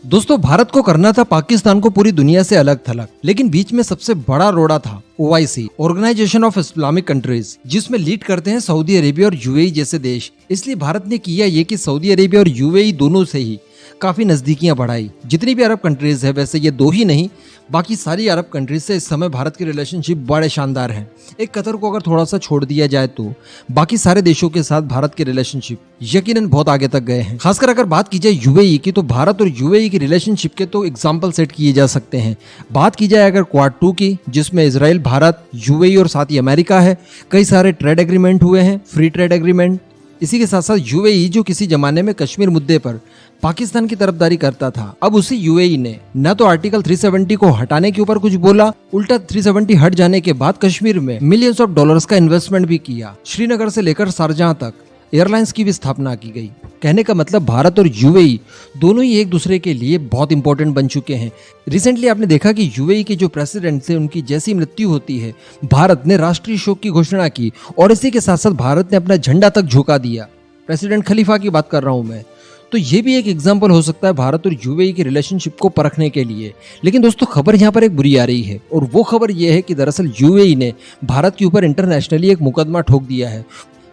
दोस्तों, भारत को करना था पाकिस्तान को पूरी दुनिया से अलग थलग, लेकिन बीच में सबसे बड़ा रोड़ा था OIC, organisation of Islamic countries, जिसमें लीड करते हैं सऊदी अरेबिया और UAE जैसे देश। इसलिए भारत ने किया ये कि सऊदी अरेबिया और UAE दोनों से ही काफी नजदीकियां बढ़ाई। जितनी भी अरब कंट्रीज है, वैसे ये दो ही नहीं, बाकी सारी अरब कंट्रीज से इस समय भारत की रिलेशनशिप बड़े शानदार हैं। एक कतर को अगर थोड़ा सा छोड़ दिया जाए तो बाकी सारे देशों के साथ भारत की रिलेशनशिप यकीनन बहुत आगे तक गए हैं। खासकर अगर बात की जाए UAE की, तो भारत और UAE की रिलेशनशिप के तो एग्जाम्पल सेट किए जा सकते हैं। बात की जाए अगर क्वाड 2 की, जिसमें इसराइल, भारत, UAE और साथ ही अमेरिका है, कई सारे ट्रेड एग्रीमेंट हुए हैं, फ्री ट्रेड एग्रीमेंट। इसी के साथ साथ UAE जो किसी जमाने में कश्मीर मुद्दे पर पाकिस्तान की तरफदारी करता था, अब उसी UAE ने न तो आर्टिकल 370 को हटाने के ऊपर कुछ बोला, उल्टा 370 हट जाने के बाद कश्मीर में मिलियंस ऑफ डॉलर्स का इन्वेस्टमेंट भी किया। श्रीनगर से लेकर शारजाह तक एयरलाइंस की भी स्थापना की गई। कहने का मतलब भारत और UAE दोनों ही एक दूसरे के लिए बहुत इंपॉर्टेंट बन चुके हैं। रिसेंटली आपने देखा कि UAE के जो प्रेसिडेंट थे, उनकी जैसी मृत्यु होती है, भारत ने राष्ट्रीय शोक की घोषणा की और इसी के साथ साथ भारत ने अपना झंडा तक झुका दिया। प्रेसिडेंट खलीफा की बात कर रहा हूं मैं। तो ये भी एक एग्जाम्पल हो सकता है भारत और UAE की रिलेशनशिप को परखने के लिए। लेकिन दोस्तों, खबर यहाँ पर एक बुरी आ रही है, और वो खबर ये है कि दरअसल UAE ने भारत के ऊपर इंटरनेशनली एक मुकदमा ठोक दिया है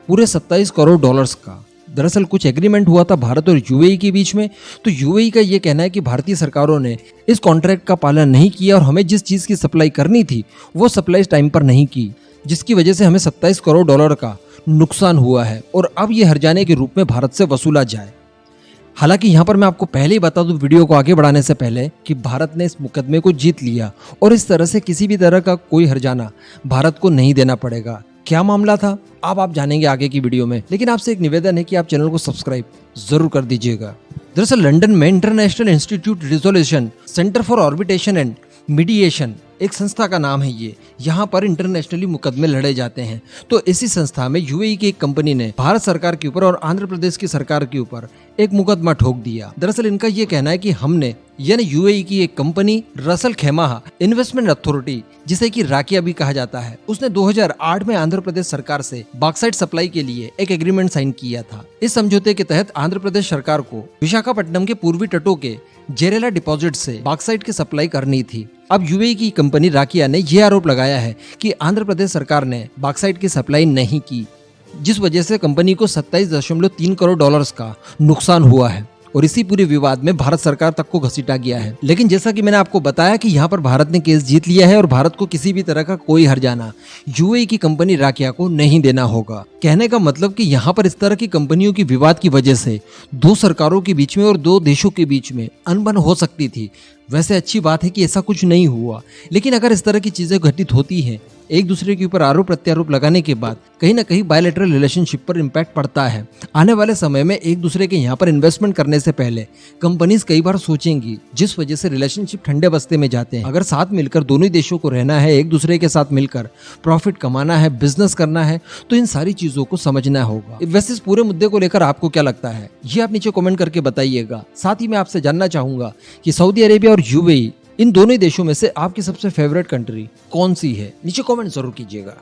पूरे 27 करोड़ डॉलर्स का। दरअसल कुछ एग्रीमेंट हुआ था भारत और UAE के बीच में, तो UAE का ये कहना है कि भारतीय सरकारों ने इस कॉन्ट्रैक्ट का पालन नहीं किया और हमें जिस चीज़ की सप्लाई करनी थी वो सप्लाई टाइम पर नहीं की, जिसकी वजह से हमें 27 करोड़ डॉलर का नुकसान हुआ है और अब ये हर्जाने के रूप में भारत से वसूला जाए। हालांकि यहाँ पर मैं आपको पहले ही बता दूं वीडियो को आगे बढ़ाने से पहले कि भारत ने इस मुकदमे को जीत लिया और इस तरह से किसी भी तरह का कोई हर्जाना भारत को नहीं देना पड़ेगा। क्या मामला था अब आप जानेंगे आगे की वीडियो में, लेकिन आपसे एक निवेदन है कि आप चैनल को सब्सक्राइब जरूर कर दीजिएगा। दरअसल लंदन में international institute resolution centre for arbitration and mediation एक संस्था का नाम है ये। यहाँ पर इंटरनेशनली मुकदमे लड़े जाते हैं। तो इसी संस्था में UAE की एक कंपनी ने भारत सरकार के ऊपर और आंध्र प्रदेश की सरकार के ऊपर एक मुकदमा ठोक दिया। दरअसल इनका ये कहना है कि हमने, यानी UAE की एक कंपनी रसल खेमा इन्वेस्टमेंट अथॉरिटी, जिसे कि राकिया भी कहा जाता है, उसने 2008 में आंध्र प्रदेश सरकार से बॉक्साइट सप्लाई के लिए एक एग्रीमेंट साइन किया था। इस समझौते के तहत आंध्र प्रदेश सरकार को विशाखापट्टनम के पूर्वी तटों के जेरेला डिपॉजिट से बॉक्साइट की सप्लाई करनी थी। अब UAE की कंपनी राकिया ने यह आरोप लगाया है कि आंध्र प्रदेश सरकार ने बॉक्साइट की सप्लाई नहीं की, जिस वजह से कंपनी को 27.3 करोड़ डॉलर्स का नुकसान हुआ है और इसी पूरे विवाद में भारत सरकार तक को घसीटा गया है। लेकिन जैसा कि मैंने आपको बताया कि यहाँ पर भारत ने केस जीत लिया है और भारत को किसी भी तरह का कोई हर्जाना UAE की कंपनी राकिया को नहीं देना होगा। कहने का मतलब कि यहाँ पर इस तरह की कंपनियों की विवाद की वजह से दो सरकारों के बीच में और दो देशों के बीच में अनबन हो सकती थी। वैसे अच्छी बात है कि ऐसा कुछ नहीं हुआ, लेकिन अगर इस तरह की चीजें घटित होती हैं, एक दूसरे के ऊपर आरोप प्रत्यारोप लगाने के बाद कहीं ना कहीं बायलैटरल रिलेशनशिप पर इम्पैक्ट पड़ता है। आने वाले समय में एक दूसरे के यहाँ पर इन्वेस्टमेंट करने से पहले कंपनीज कई बार सोचेंगी, जिस वजह से रिलेशनशिप ठंडे बस्ते में जाते हैं। अगर साथ मिलकर दोनों ही देशों को रहना है, एक दूसरे के साथ मिलकर प्रॉफिट कमाना है, बिजनेस करना है, तो इन सारी चीजों को समझना होगा। वैसे इस पूरे मुद्दे को लेकर आपको क्या लगता है, ये आप नीचे कमेंट करके बताइएगा। साथ ही मैं आपसे जानना चाहूंगा कि सऊदी अरेबिया और UAE इन दोनों ही देशों में से आपकी सबसे फेवरेट कंट्री कौन सी है, नीचे कमेंट जरूर कीजिएगा।